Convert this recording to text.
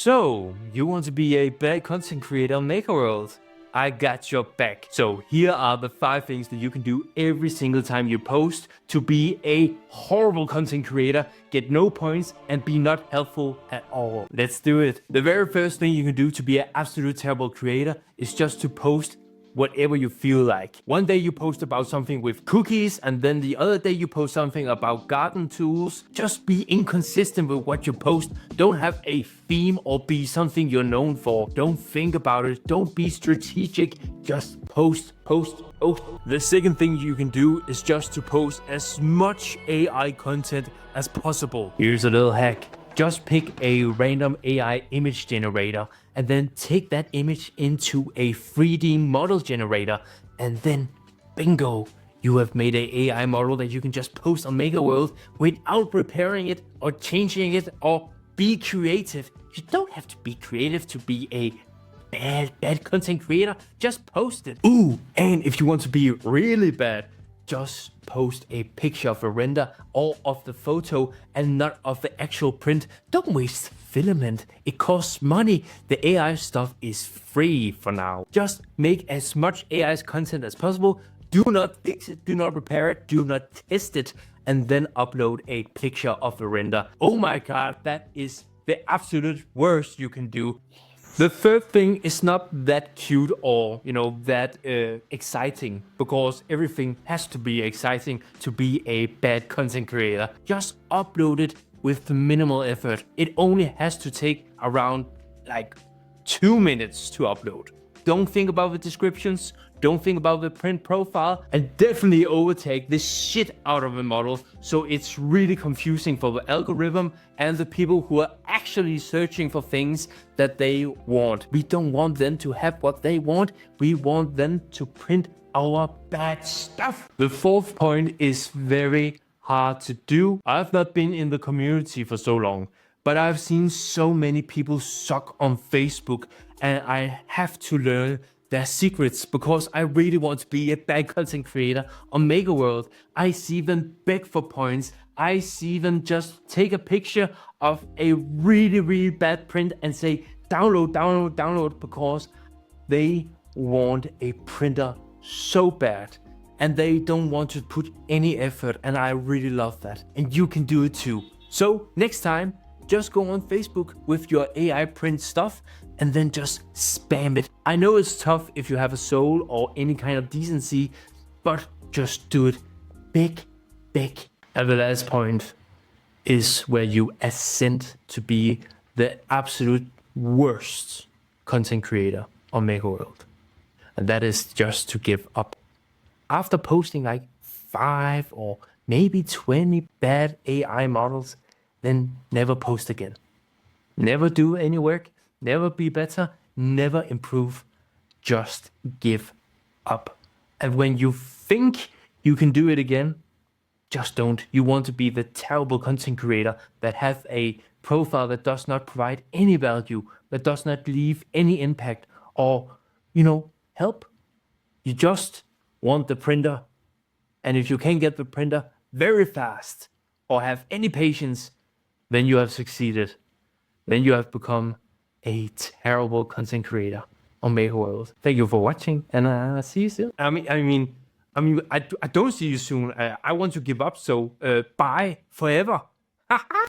So, you want to be a bad content creator on Makerworld? I got your back. So here are the 5 things that you can do every single time you post to be a horrible content creator, get no points, and be not helpful at all. Let's do it. The very first thing you can do to be an absolute terrible creator is just to post whatever you feel like. One day you post about something with cookies, and then the other day you post something about garden tools. Just be inconsistent with what you post. Don't have a theme or be something you're known for. Don't think about it. Don't be strategic. Just post. The second thing you can do is just to post as much AI content as possible. Here's a little hack. Just pick a random AI image generator and then take that image into a 3D model generator, and then bingo, you have made an AI model that you can just post on Makerworld without repairing it or changing it or be creative. You don't have to be creative to be a bad content creator. Just post it. Ooh, and if you want to be really bad, just post a picture of a render or of the photo and not of the actual print. Don't waste filament. It costs money. The AI stuff is free for now. Just make as much AI content as possible. Do not fix it. Do not repair it. Do not test it. And then upload a picture of the render. Oh my god, that is the absolute worst you can do. The third thing is not that cute or, that exciting, because everything has to be exciting to be a bad content creator. Just upload it with minimal effort. It only has to take around 2 minutes to upload. Don't think about the descriptions, don't think about the print profile, and definitely overtake the shit out of a model so it's really confusing for the algorithm and the people who are actually searching for things that they want. We don't want them to have what they want, we want them to print our bad stuff. The fourth point is very hard to do. I've not been in the community for so long, but I've seen so many people suck on Facebook, and I have to learn their secrets because I really want to be a bad content creator on Makerworld. I see them beg for points. I see them just take a picture of a really bad print and say download because they want a printer so bad and they don't want to put any effort, and I really love that. And you can do it too. So next time, just go on Facebook with your AI print stuff and then just spam it. I know it's tough if you have a soul or any kind of decency, but just do it big. And the last point is where you ascend to be the absolute worst content creator on Makerworld. And that is just to give up. After posting 5 or maybe 20 bad AI models, then never post again. Never do any work, never be better, never improve, just give up. And when you think you can do it again, just don't. You want to be the terrible content creator that have a profile that does not provide any value, that does not leave any impact or, help. You just want the printer. And if you can get the printer very fast or have any patience, then you have succeeded. Then you have become a terrible content creator on Makerworld. Thank you for watching, and see you soon. I don't see you soon. I want to give up, so bye forever.